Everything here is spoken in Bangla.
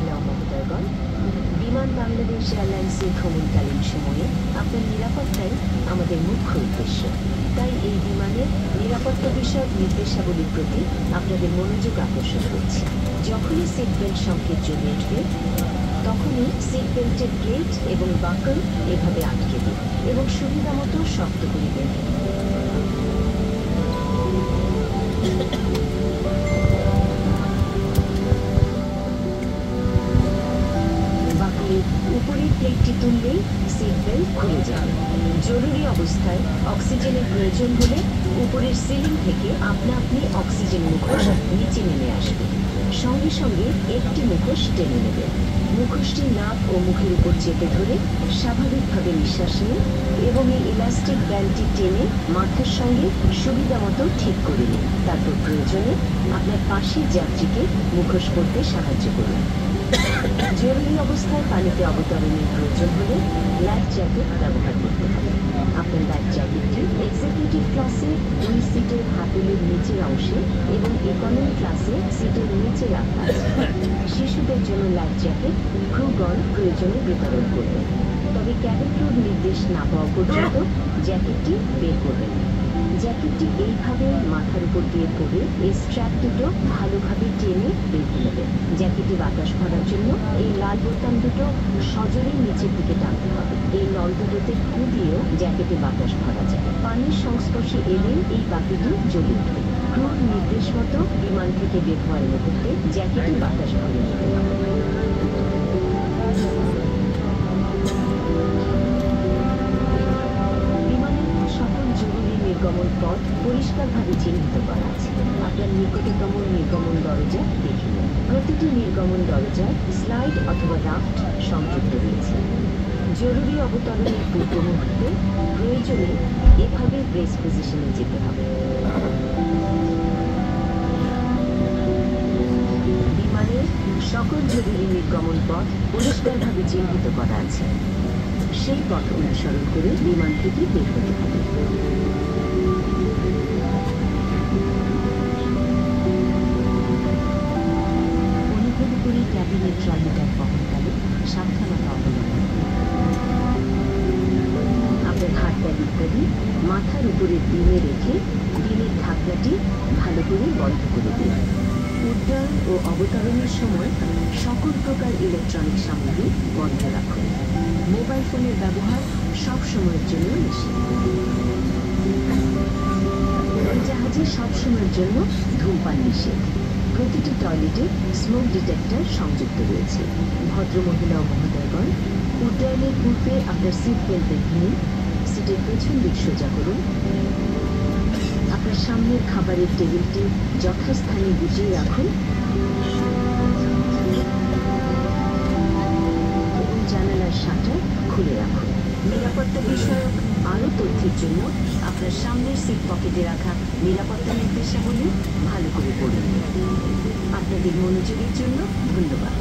মহিলা ও মহোদয়গণ, বিমান বাংলাদেশ এয়ারলাইন্সের ভ্রমণকালীন সময়ে আপনার নিরাপত্তাই আমাদের মুখ্য উদ্দেশ্য। তাই এই বিমানের নিরাপত্তা বিষয়ক নির্দেশাবলীর প্রতি আপনাদের মনোযোগ আকর্ষণ করছি। যখনই সিট বেল্ট সংকেত জ্বলে উঠবে তখনই সিট বেল্টের প্লেট এবং বাকল এভাবে আটকে দিন এবং সুবিধা মতো শক্ত করে বেঁধে উপরের প্লেটটি তুললেই সিট বেল্ট খুলে যাবে। জরুরি অবস্থায় অক্সিজেনের প্রয়োজন হলে উপরের সিলিং থেকে আপনি অক্সিজেন মুখোশ নিচে নেমে আসবে। সঙ্গে সঙ্গে একটি মুখোশ টেনে নেবে। মুখোশটি নাক ও মুখের উপর চেপে ধরে স্বাভাবিকভাবে নিঃশ্বাস নিন এবং এই ইলাস্টিক ব্যান্ডটি টেনে মাথার সঙ্গে সুবিধা মতো ঠিক করে নিন। তারপর প্রয়োজনে আপনার পাশের যাত্রীকে মুখোশ পরতে সাহায্য করুন। জরুরি অবস্থায় পানিতে অবতরণের প্রয়োজন হলে লাইফ জ্যাকেট ব্যবহার করতে হবে। আপনার লাইফ জ্যাকেটটি এক্সিকিউটিভ ক্লাসে 2 সিটের হ্যান্ডেলের নিচের অংশে এবং ইকোনমি ক্লাসে সিটের নিচে রাখা আছে। শিশুদের জন্য লাইফ জ্যাকেট ক্রুগণ প্রয়োজনে বিতরণ করবেন, তবে ক্যাবিন ক্রুর নির্দেশ না পাওয়া পর্যন্ত জ্যাকেটটি বের করবেন না। জ্যাকেটটি এইভাবে মাথার উপর দিয়ে পরে এই স্ট্র্যাপ দুটো ভালোভাবে টেনে বেঁধে নেবেন। জ্যাকেটে বাতাস ভরার জন্য এই লাল বোতাম দুটো সজোরে নিচের দিকে টানতে হবে। এই নল দুটোতে ফু দিয়েও জ্যাকেটে বাতাস ভরা যায়। পানির সংস্পর্শে এলে এই বাতিটি জ্বলে উঠবে। ক্রুর নির্দেশ মতো বিমান থেকে বের হওয়ার মুহূর্তে জ্যাকেটে বাতাস ভরে নিতে হবে। নির্গমন পথ পরিষ্কারভাবে চিহ্নিত করা আছে। আপনার নিকটতম নির্গমন দরজা দেখে নিন। প্রতিটি নির্গমন দরজায় স্লাইড অথবা রাফট সংযুক্ত রয়েছে। জরুরি অবতরণের পূর্ব মুহূর্তে প্রয়োজনে এভাবে ব্রেস পজিশনে যেতে হবে। বিমানের সকল জরুরি নির্গমন পথ পরিষ্কারভাবে চিহ্নিত করা আছে। সেই পথ অনুসরণ করে বিমান থেকে বের হতে হবে। ক্যাবিনের ট্রলিটার বহনকালে সাবধানতা অবলম্বন করুন। আপনার হাত ব্যাগ ইত্যাদি মাথার উপরে দিনে রেখে দিনের ঢাকনাটি ভালো করে বন্ধ করে দিন। উড্ডয়ন ও অবতরণের সময় সকল প্রকার ইলেকট্রনিক সামগ্রী বন্ধ রাখুন। মোবাইল ফোনের ব্যবহার সব সময়ের জন্য নিষেধ। জাহাজে সব সময়ের জন্য ধূমপান নিষেধ। প্রতিটি টয়লেটে স্মোক ডিটেক্টর সংযুক্ত রয়েছে। ভদ্রমহিলা ও মহোদয়গণ, উড্ডয়নের পূর্বে আপনার সিট বেল্ট বেঁধে নিন। সিটের পেছন দিক সোজা করুন। আপনার সামনের খাবারের টেবিলটি যথাস্থানে গুছিয়ে রাখুন এবং জানালার শাটার খুলে রাখুন। নিরাপত্তা বিষয়ক আরও তথ্যের জন্য আপনার সামনের সিট পকেটে রাখা নিরাপত্তা নির্দেশাবলী ভালো করে পড়ুন। আপনাদের মনোযোগের জন্য ধন্যবাদ।